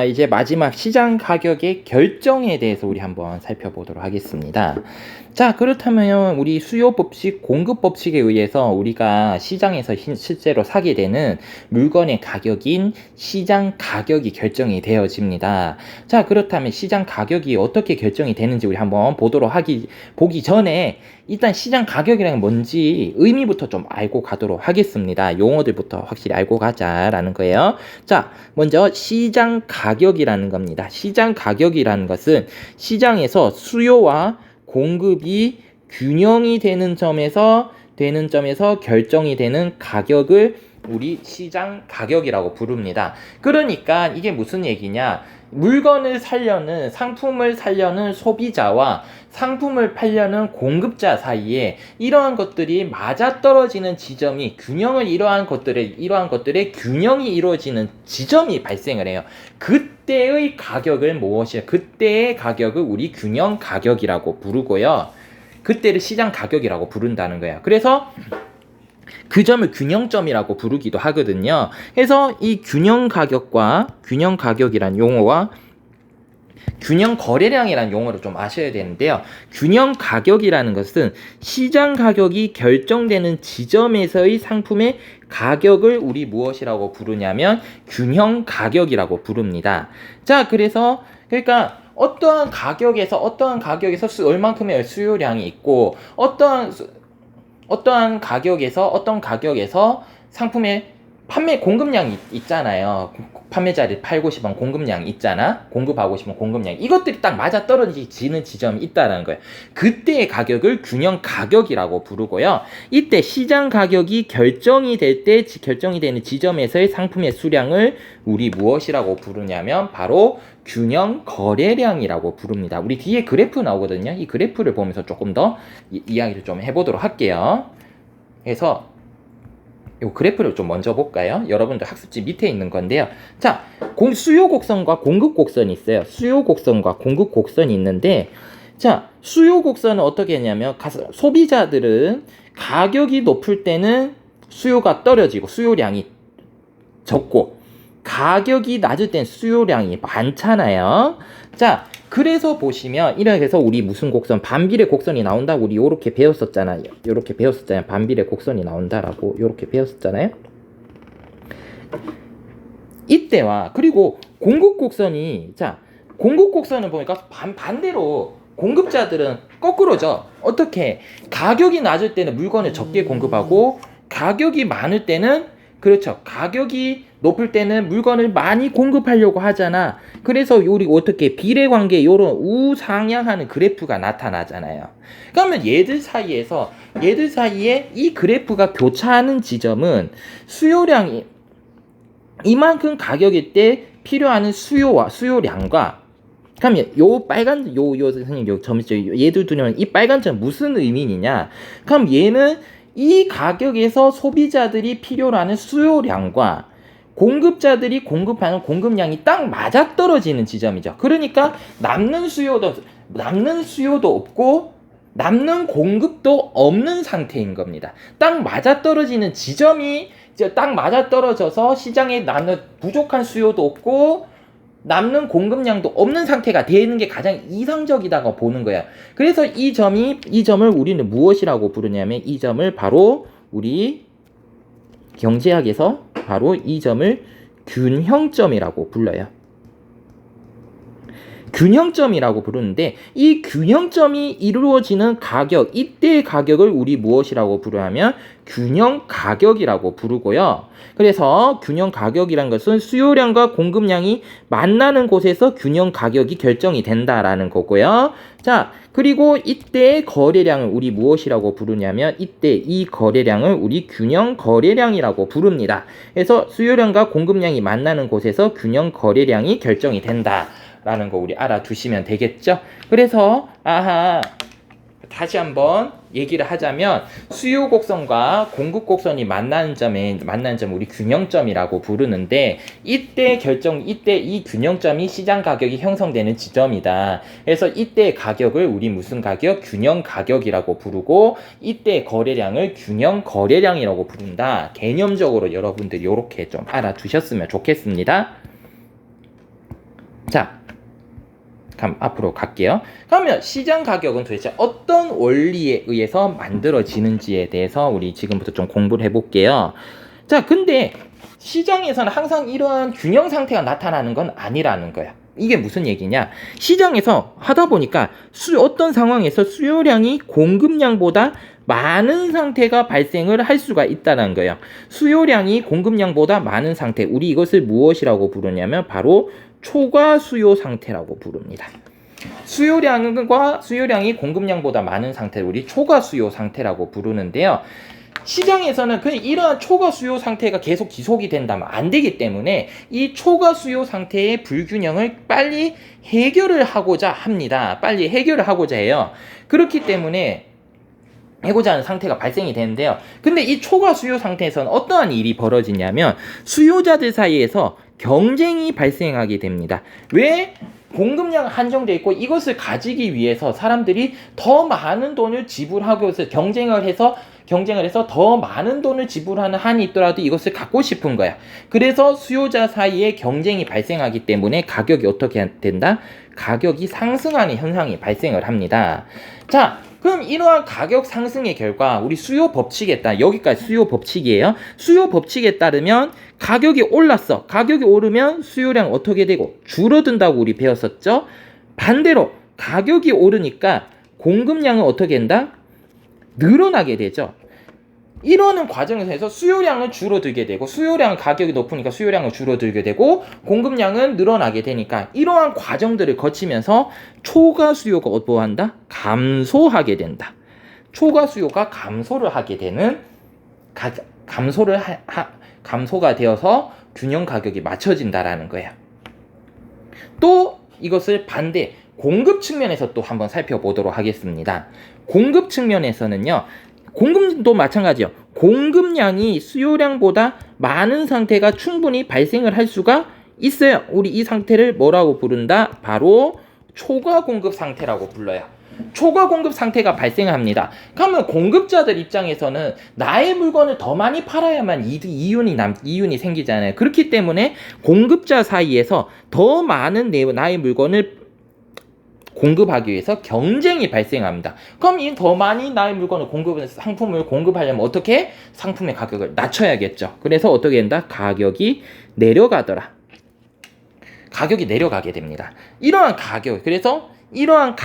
이제 마지막 시장 가격의 결정에 대해서 우리 한번 살펴보도록 하겠습니다. 자, 그렇다면 우리 수요 법칙, 공급 법칙에 의해서 우리가 시장에서 실제로 사게 되는 물건의 가격인 시장 가격이 결정이 되어집니다. 자, 그렇다면 시장 가격이 어떻게 결정이 되는지 우리 한번 보기 전에 일단 시장 가격이란 뭔지 의미부터 좀 알고 가도록 하겠습니다. 용어들부터 확실히 알고 가자라는 거예요. 자, 먼저 시장 가격이라는 겁니다. 시장 가격이라는 것은 시장에서 수요와 공급이 균형이 되는 점에서 결정이 되는 가격을 우리 시장 가격이라고 부릅니다. 그러니까 이게 무슨 얘기냐? 물건을 살려는, 상품을 살려는 소비자와 상품을 팔려는 공급자 사이에 이러한 것들이 맞아떨어지는 지점이, 이러한 것들의 균형이 이루어지는 지점이 발생을 해요. 그때의 가격을 그때의 가격을 우리 균형 가격이라고 부르고요. 그때를 시장 가격이라고 부른다는 거예요. 그래서 그 점을 균형점이라고 부르기도 하거든요. 그래서 이 균형 가격이란 용어와 균형 거래량이라는 용어를 좀 아셔야 되는데요. 균형 가격이라는 것은 시장 가격이 결정되는 지점에서의 상품의 가격을 우리 무엇이라고 부르냐면 균형 가격이라고 부릅니다. 자, 그러니까 어떠한 가격에서 얼만큼의 수요량이 있고 어떤 가격에서 상품의 판매 공급량이 있잖아요. 판매자를 팔고 싶으면 공급량이 있잖아. 공급하고 싶으면 공급량. 이것들이 딱 맞아 떨어지는 지점이 있다는 거예요. 그때의 가격을 균형 가격이라고 부르고요. 이때 시장 가격이 결정이 되는 지점에서의 상품의 수량을 우리 무엇이라고 부르냐면 바로 균형 거래량이라고 부릅니다. 우리 뒤에 그래프 나오거든요. 이 그래프를 보면서 조금 더 이야기를 좀 해보도록 할게요. 그래서 이 그래프를 좀 먼저 볼까요? 여러분들 학습지 밑에 있는 건데요. 자, 수요 곡선과 공급 곡선이 있어요. 수요 곡선과 공급 곡선이 있는데, 자, 수요 곡선은 어떻게 했냐면 소비자들은 가격이 높을 때는 수요가 떨어지고 수요량이 적고, 가격이 낮을 땐 수요량이 많잖아요. 자, 그래서 보시면 이렇게 해서 우리 무슨 곡선, 반비례 곡선이 나온다고 우리 요렇게 배웠었잖아요. 반비례 곡선이 나온다라고 요렇게 배웠었잖아요. 이때와 그리고 공급 곡선은 보니까 반대로 공급자들은 거꾸로죠. 어떻게? 가격이 낮을 때는 물건을 적게 공급하고 가격이 많을 때는, 그렇죠, 가격이 높을 때는 물건을 많이 공급하려고 하잖아. 그래서 우리 어떻게 비례관계 요런 우상향하는 그래프가 나타나잖아요. 그러면 얘들 사이에 이 그래프가 교차하는 지점은 수요량이 이만큼 가격일 때 필요한 수요량과, 그러면 선생님 요 점 있죠. 얘들 두면 이 빨간 점 무슨 의미냐? 그럼 얘는 이 가격에서 소비자들이 필요로 하는 수요량과 공급자들이 공급하는 공급량이 딱 맞아떨어지는 지점이죠. 그러니까 남는 수요도 없고 남는 공급도 없는 상태인 겁니다. 딱 맞아떨어지는 지점이 딱 맞아떨어져서 시장에 남는 부족한 수요도 없고 남는 공급량도 없는 상태가 되는 게 가장 이상적이다고 보는 거야. 그래서 이 점을 우리는 무엇이라고 부르냐면 이 점을 바로 우리 경제학에서 바로 이 점을 균형점이라고 불러요. 균형점이라고 부르는데 이 균형점이 이루어지는 가격, 이때의 가격을 우리 무엇이라고 부르냐면 균형 가격이라고 부르고요. 그래서 균형 가격이란 것은 수요량과 공급량이 만나는 곳에서 균형 가격이 결정이 된다라는 거고요. 자, 그리고 이때의 거래량을 우리 무엇이라고 부르냐면 이때 이 거래량을 우리 균형 거래량이라고 부릅니다. 그래서 수요량과 공급량이 만나는 곳에서 균형 거래량이 결정이 된다 라는 거 우리 알아두시면 되겠죠. 그래서 다시 한번 얘기를 하자면 수요 곡선과 공급 곡선이 만나는 점 우리 균형점이라고 부르는데 이때 이 균형점이 시장 가격이 형성되는 지점이다. 그래서 이때 가격을 우리 무슨 가격? 균형 가격이라고 부르고 이때 거래량을 균형 거래량이라고 부른다. 개념적으로 여러분들이 이렇게 좀 알아두셨으면 좋겠습니다. 자, 그럼 앞으로 갈게요. 그러면 시장 가격은 도대체 어떤 원리에 의해서 만들어지는지에 대해서 우리 지금부터 좀 공부를 해볼게요. 자, 근데 시장에서는 항상 이러한 균형 상태가 나타나는 건 아니라는 거야. 이게 무슨 얘기냐? 시장에서 하다 보니까 어떤 상황에서 수요량이 공급량보다 많은 상태가 발생을 할 수가 있다는 거예요. 수요량이 공급량보다 많은 상태, 우리 이것을 무엇이라고 부르냐면 바로 초과 수요 상태라고 부릅니다. 수요량이 공급량보다 많은 상태를 우리 초과 수요 상태라고 부르는데요. 시장에서는 그냥 이러한 초과 수요 상태가 계속 지속이 된다면 안 되기 때문에 이 초과 수요 상태의 불균형을 빨리 해결을 하고자 합니다. 빨리 해결을 하고자 해요. 그렇기 때문에 해고자 하는 상태가 발생이 되는데요. 근데 이 초과 수요 상태에서는 어떠한 일이 벌어지냐면 수요자들 사이에서 경쟁이 발생하게 됩니다. 왜? 공급량 한정돼 있고 이것을 가지기 위해서 사람들이 더 많은 돈을 지불하고 해서 경쟁을 해서 더 많은 돈을 지불하는 한이 있더라도 이것을 갖고 싶은 거야. 그래서 수요자 사이에 경쟁이 발생하기 때문에 가격이 어떻게 된다? 가격이 상승하는 현상이 발생을 합니다. 자, 그럼 이러한 가격 상승의 결과 우리 수요 법칙에 따라, 여기까지 수요 법칙이에요. 수요 법칙에 따르면 가격이 올랐어. 가격이 오르면 수요량 어떻게 되고 줄어든다고 우리 배웠었죠. 반대로 가격이 오르니까 공급량은 어떻게 된다? 늘어나게 되죠. 이러는 과정에서 수요량은 줄어들게 되고 수요량 가격이 높으니까 수요량은 줄어들게 되고 공급량은 늘어나게 되니까 이러한 과정들을 거치면서 초과 수요가 뭐한다? 감소하게 된다. 초과 수요가 감소를 하게 되는 감소가 되어서 균형 가격이 맞춰진다라는 거예요. 또 이것을 반대 공급 측면에서 또 한번 살펴보도록 하겠습니다. 공급 측면에서는요. 공급도 마찬가지요. 공급량이 수요량보다 많은 상태가 충분히 발생을 할 수가 있어요. 우리 이 상태를 뭐라고 부른다? 바로 초과 공급 상태라고 불러요. 초과 공급 상태가 발생합니다. 그러면 공급자들 입장에서는 나의 물건을 더 많이 팔아야만 이윤이 생기잖아요. 그렇기 때문에 공급자 사이에서 더 많은 나의 물건을 공급하기 위해서 경쟁이 발생합니다. 그럼 이 더 많이 나의 상품을 공급하려면 어떻게? 상품의 가격을 낮춰야겠죠. 그래서 어떻게 된다? 가격이 내려가더라. 가격이 내려가게 됩니다. 그래서 이러한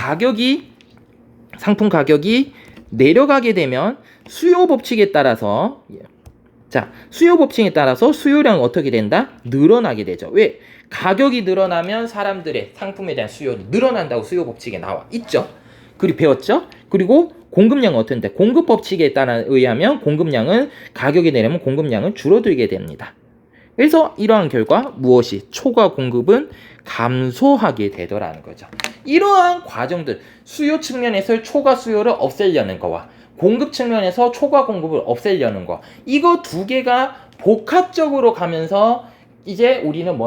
상품 가격이 내려가게 되면 수요 법칙에 따라서 수요량은 어떻게 된다? 늘어나게 되죠. 왜? 가격이 늘어나면 사람들의 상품에 대한 수요는 늘어난다고 수요 법칙에 나와 있죠. 그리고 배웠죠. 그리고 공급량은 어떤데? 공급 법칙에 따라 의하면 공급량은 가격이 내려면 공급량은 줄어들게 됩니다. 그래서 이러한 결과 무엇이? 초과 공급은 감소하게 되더라는 거죠. 이러한 과정들, 수요 측면에서 초과 수요를 없애려는 거와 공급 측면에서 초과 공급을 없애려는 거, 이거 두 개가 복합적으로 가면서 이제 우리는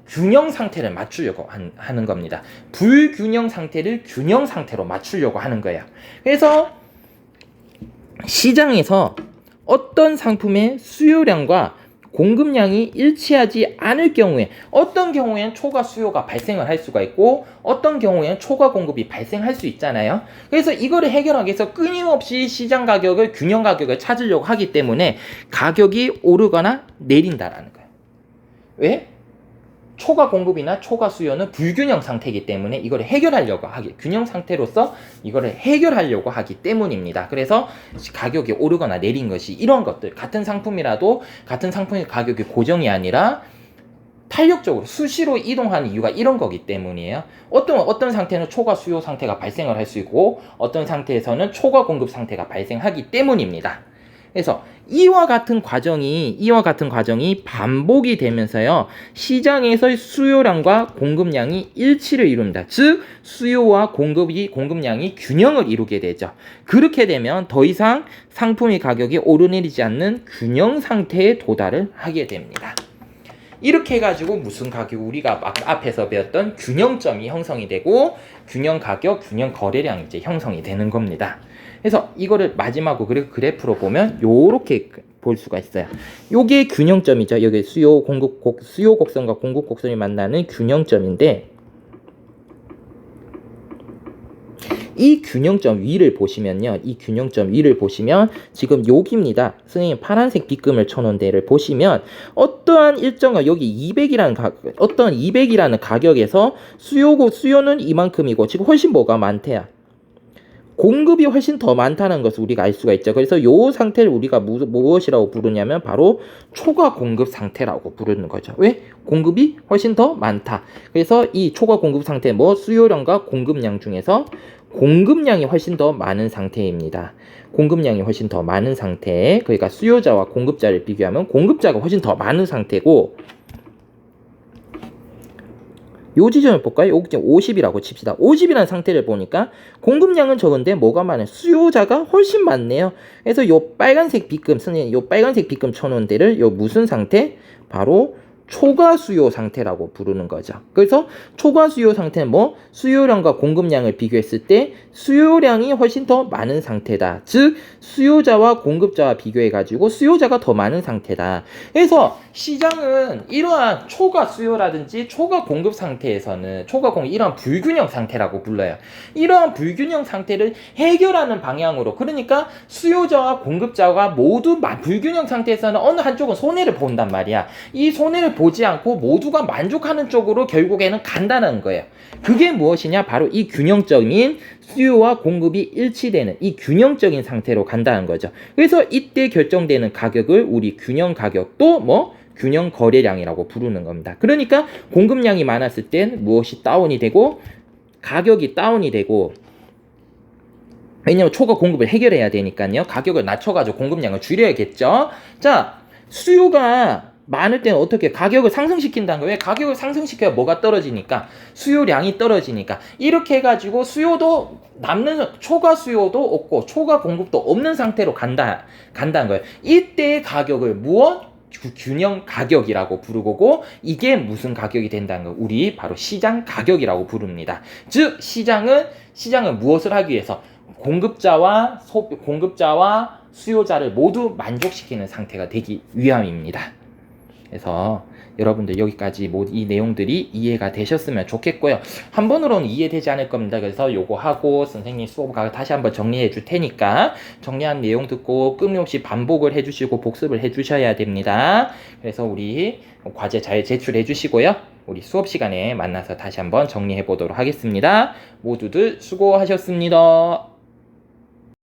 균형 상태를 맞추려고 하는 겁니다. 불균형 상태를 균형 상태로 맞추려고 하는 거예요. 그래서 시장에서 어떤 상품의 수요량과 공급량이 일치하지 않을 경우에 어떤 경우에는 초과 수요가 발생을 할 수가 있고 어떤 경우에는 초과 공급이 발생할 수 있잖아요. 그래서 이거를 해결하기 위해서 끊임없이 시장 가격을 균형 가격을 찾으려고 하기 때문에 가격이 오르거나 내린다라는 거예요. 왜? 초과 공급이나 초과 수요는 불균형 상태이기 때문에 이거를 균형 상태로서 이거를 해결하려고 하기 때문입니다. 그래서 가격이 오르거나 내린 것이 이런 것들, 같은 상품이라도 같은 상품의 가격이 고정이 아니라 탄력적으로 수시로 이동하는 이유가 이런 거기 때문이에요. 어떤 상태는 초과 수요 상태가 발생을 할 수 있고 어떤 상태에서는 초과 공급 상태가 발생하기 때문입니다. 그래서 이와 같은 과정이 반복이 되면서요, 시장에서의 수요량과 공급량이 일치를 이룹니다. 즉, 수요와 공급량이 균형을 이루게 되죠. 그렇게 되면 더 이상 상품의 가격이 오르내리지 않는 균형 상태에 도달을 하게 됩니다. 이렇게 해가지고 무슨 가격, 우리가 앞에서 배웠던 균형점이 형성이 되고 균형 가격, 균형 거래량이 이제 형성이 되는 겁니다. 그래서 이거를 마지막으로 그래프로 보면 요렇게 볼 수가 있어요. 요게 균형점이죠. 여기 수요 곡선과 공급 곡선이 만나는 균형점인데, 이 균형점 위를 보시면요. 이 균형점 위를 보시면 지금 여기입니다. 선생님 파란색 빗금을 쳐놓은 데를 보시면 어떠한 일정한 여기 200이라는 가격에서 수요는 이만큼이고 지금 훨씬 뭐가 많대요. 공급이 훨씬 더 많다는 것을 우리가 알 수가 있죠. 그래서 이 상태를 우리가 무엇이라고 부르냐면 바로 초과 공급 상태라고 부르는 거죠. 왜? 공급이 훨씬 더 많다. 그래서 이 초과 공급 상태 수요량과 공급량 중에서 공급량이 훨씬 더 많은 상태입니다. 공급량이 훨씬 더 많은 상태. 그러니까 수요자와 공급자를 비교하면 공급자가 훨씬 더 많은 상태고, 요 지점을 볼까요? 여기 지금 50이라고 칩시다. 50이라는 상태를 보니까 공급량은 적은데 뭐가 많아요? 수요자가 훨씬 많네요. 그래서 요 빨간색 빗금, 선생님 요 빨간색 빗금 쳐놓은 데를 요 무슨 상태? 바로 초과 수요 상태라고 부르는 거죠. 그래서 초과 수요 상태는 수요량과 공급량을 비교했을 때 수요량이 훨씬 더 많은 상태다. 즉 수요자와 공급자와 비교해가지고 수요자가 더 많은 상태다. 그래서 시장은 이러한 초과 수요라든지 초과 공급 상태에서는 이러한 불균형 상태라고 불러요. 이러한 불균형 상태를 해결하는 방향으로, 그러니까 수요자와 공급자가 모두 불균형 상태에서는 어느 한쪽은 손해를 본단 말이야. 이 손해를 보지 않고 모두가 만족하는 쪽으로 결국에는 간다는 거예요. 그게 무엇이냐? 바로 이 균형적인 수요와 공급이 일치되는 이 균형적인 상태로 간다는 거죠. 그래서 이때 결정되는 가격을 우리 균형 가격도 균형 거래량이라고 부르는 겁니다. 그러니까 공급량이 많았을 땐 무엇이 다운이 되고 가격이 다운이 되고, 왜냐면 초과 공급을 해결해야 되니까요. 가격을 낮춰가지고 공급량을 줄여야겠죠. 자, 수요가 많을 때는 어떻게 가격을 상승시킨다는 거예요. 왜? 가격을 상승시켜야 뭐가 떨어지니까? 수요량이 떨어지니까. 이렇게 해가지고 수요도 남는 초과 수요도 없고 초과 공급도 없는 상태로 간다는 거예요. 이때의 가격을 균형 가격이라고 부르고, 이게 무슨 가격이 된다는 거? 우리 바로 시장 가격이라고 부릅니다. 즉 시장은 무엇을 하기 위해서? 공급자와 수요자를 모두 만족시키는 상태가 되기 위함입니다. 그래서 여러분들 여기까지 이 내용들이 이해가 되셨으면 좋겠고요. 한 번으로는 이해되지 않을 겁니다. 그래서 요거 하고 선생님 수업 다시 한번 정리해 줄 테니까 정리한 내용 듣고 끊임없이 반복을 해주시고 복습을 해주셔야 됩니다. 그래서 우리 과제 잘 제출해 주시고요. 우리 수업 시간에 만나서 다시 한번 정리해 보도록 하겠습니다. 모두들 수고하셨습니다.